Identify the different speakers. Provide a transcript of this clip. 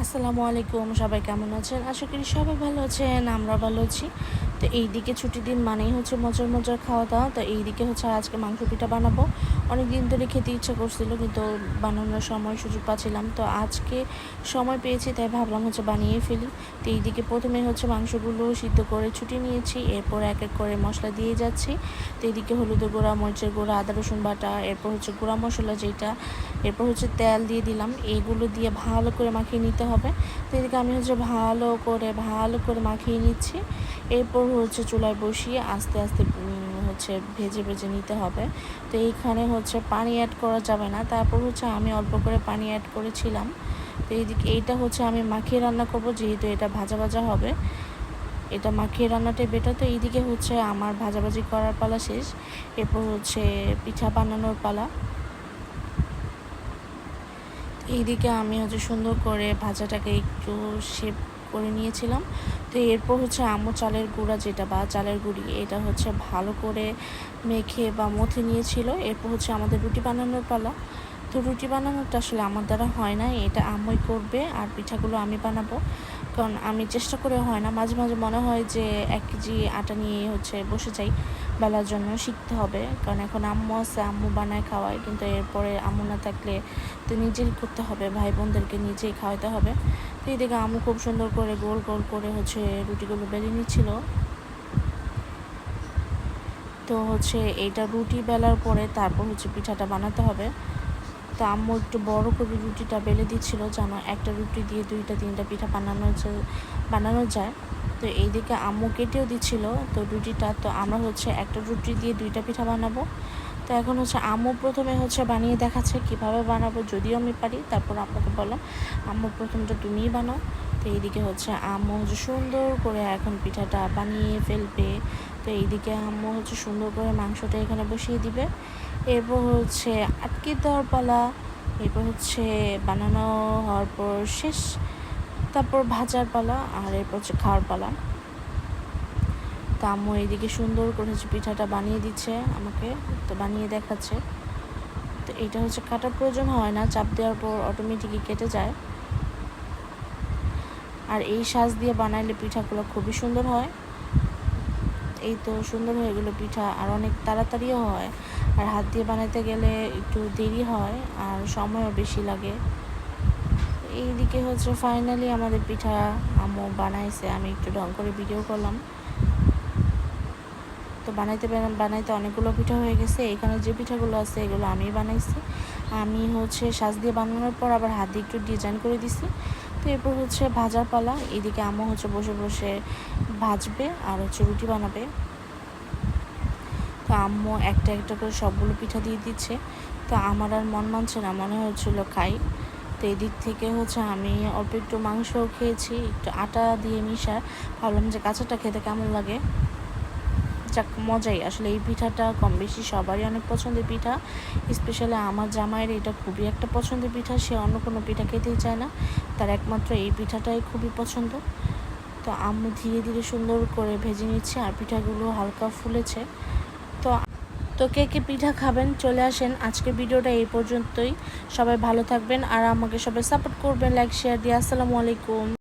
Speaker 1: আসসালামু আলাইকুম, সবাই কেমন আছেন? আশা করি সবাই ভালো আছেন, আমরা ভালো আছি। তো এইদিকে ছুটির দিন মানেই হচ্ছে মজার মজার খাওয়া দাওয়া। তো এইদিকে হচ্ছে আজকে মাংস পিঠা বানাবো। অনেক দিন ধরে খেতে ইচ্ছা করছিল, কিন্তু বানানোর সময় সুযোগ পাচ্ছিলাম। তো আজকে সময় পেয়েছি, তাই ভাবলাম হচ্ছে বানিয়ে ফেলি। তো এইদিকে প্রথমে হচ্ছে মাংসগুলো সিদ্ধ করে ছুটি নিয়েছি, এরপর এক এক করে মশলা দিয়ে যাচ্ছি। তো এইদিকে হলুদের গুঁড়া, মরিচের গুঁড়া, আদা রসুন বাটা, এরপর হচ্ছে গুঁড়া মশলা যেটা, এরপর হচ্ছে তেল দিয়ে দিলাম। এগুলো দিয়ে ভালো করে মাখিয়ে নিতে হবে। তো এদিকে আমি হচ্ছে ভালো করে মাখিয়ে নিচ্ছি। এরপর হচ্ছে চুলায় বসিয়ে আস্তে আস্তে হচ্ছে ভেজে ভেজে নিতে হবে। তো এইখানে হচ্ছে পানি অ্যাড করা যাবে না, তারপর হচ্ছে আমি অল্প করে পানি অ্যাড করেছিলাম। তো এইদিকে এইটা হচ্ছে আমি মাখিয়ে রান্না করব, যেহেতু এটা ভাজা ভাজা হবে, এটা মাখিয়ে রান্নাটাই বেটার। তো এইদিকে হচ্ছে আমার ভাজাভাজি করার পালা শেষ, এরপর হচ্ছে পিঠা বানানোর পালা। এইদিকে আমি হচ্ছে সুন্দর করে ভাজাটাকে একটু শেপ করে নিয়েছিলাম। তো এরপর হচ্ছে আম্মু চালের গুঁড়া যেটা বা চালের গুঁড়ি, এটা হচ্ছে ভালো করে মেখে বা মথে নিয়েছিল। এরপর হচ্ছে আমাদের রুটি বানানোর পালা। তো রুটি বানানোটা আসলে আমার দ্বারা হয় না, এটা আম্মুই করবে, আর পিঠাগুলো আমি বানাবো। কারণ আমি চেষ্টা করে হয় না, মাঝে মাঝে মনে হয় যে 1 কেজি আটা নিয়ে হচ্ছে বসে যাই বেলার জন্য, শিখতে হবে। কারণ এখন আম্মু আছে, আম্মু বানায় খাওয়ায়, কিন্তু এরপরে আম্মু না থাকলে তো নিজেই করতে হবে, ভাই বোনদেরকে নিজেই খাওয়াতে হবে। তো এইদিকে আম্মু খুব সুন্দর করে গোল গোল করে হচ্ছে রুটিগুলো বেলে নিচ্ছিল। তো হচ্ছে এইটা রুটি বেলার পরে তারপর হচ্ছে পিঠাটা বানাতে হবে। তো আম্মু একটু বড় করে রুটিটা বেলে দিচ্ছিল, যেন একটা রুটি দিয়ে 2-3টা পিঠা বানানো যায়। তো এইদিকে আম্মু কেটেও দিচ্ছিল তো রুটিটা। তো আমরা হচ্ছে একটা রুটি দিয়ে 2টা পিঠা বানাবো। তো এখন হচ্ছে আম্মু প্রথমে হচ্ছে বানিয়ে দেখাচ্ছে কিভাবে বানাবো, যদিও আমি পারি। তারপর আম্মুকে বললাম, আম্মু প্রথমটা তুমিই বানাও। তো এইদিকে হচ্ছে আম্মু হচ্ছে সুন্দর করে এখন পিঠাটা বানিয়ে ফেলবে। তো এইদিকে আম্মু হচ্ছে সুন্দর করে মাংসটা এখানে বসিয়ে দিবে। এরপর হচ্ছে আটকে দেওয়ার পালা। এরপর হচ্ছে বানানো হওয়ার পর শেষ, তারপর ভাজার পালা, আর এরপর হচ্ছে খাওয়ার পালা। তো আম্মু এইদিকে সুন্দর করে হচ্ছে পিঠাটা বানিয়ে দিচ্ছে আমাকে, তো বানিয়ে দেখাচ্ছে। তো এইটা হচ্ছে কাটার প্রয়োজন হয় না, চাপ দেওয়ার পর অটোমেটিকই কেটে যায়। আর এই সাজ দিয়ে বানাইলে পিঠাগুলো খুবই সুন্দর হয়। এই তো সুন্দর হয়ে গেলো পিঠা, আর অনেক তাড়াতাড়িও হয়। আর হাত দিয়ে বানাইতে গেলে একটু দেরি হয় আর সময়ও বেশি লাগে। এইদিকে হচ্ছে ফাইনালি আমাদের পিঠা আম্মু বানাইছে, আমি একটু ঢং করে ভিডিও করলাম। তো বানাইতে অনেকগুলো পিঠা হয়ে গেছে। এখানে যে পিঠাগুলো আছে এগুলো আমি বানাইছি। আমি হচ্ছে সাজ দিয়ে বানানোর পর আবার হাত দিয়ে একটু ডিজাইন করে দিছি। তো এরপর হচ্ছে ভাজার পালা। এইদিকে আম্মু হচ্ছে বসে বসে ভাজবে আর হচ্ছে রুটি বানাবে। তো আম্মু একটা একটা করে সবগুলো পিঠা দিয়ে দিচ্ছে। তো আমার আর মন মানছে না, মনে হচ্ছিলো খাই। তো এদিক থেকে হচ্ছে আমি অল্প একটু মাংস খেয়েছি, একটু আটা দিয়ে মিশা, ভাবলাম যে কাঁচাটা খেতে কেমন লাগে। যাক, মজাই আসলে। এই পিঠাটা কম বেশি সবারই অনেক পছন্দের পিঠা, স্পেশালি আমার জামাইয়ের এটা খুবই একটা পছন্দের পিঠা। সে অন্য কোনো পিঠা খেতেই চায় না, তার একমাত্র এই পিঠাটাই খুবই পছন্দ। তো আম্মু ধীরে ধীরে সুন্দর করে ভেজে নিচ্ছে, আর পিঠাগুলো হালকা ফুলেছে। তো তো কে কে পিঠা খাবেন চলে আসেন। আজকের ভিডিওটা এই পর্যন্তই। সবাই ভালো থাকবেন আর আমাকে সবাই সাপোর্ট করবেন, লাইক শেয়ার দিয়ে। আসসালামু আলাইকুম।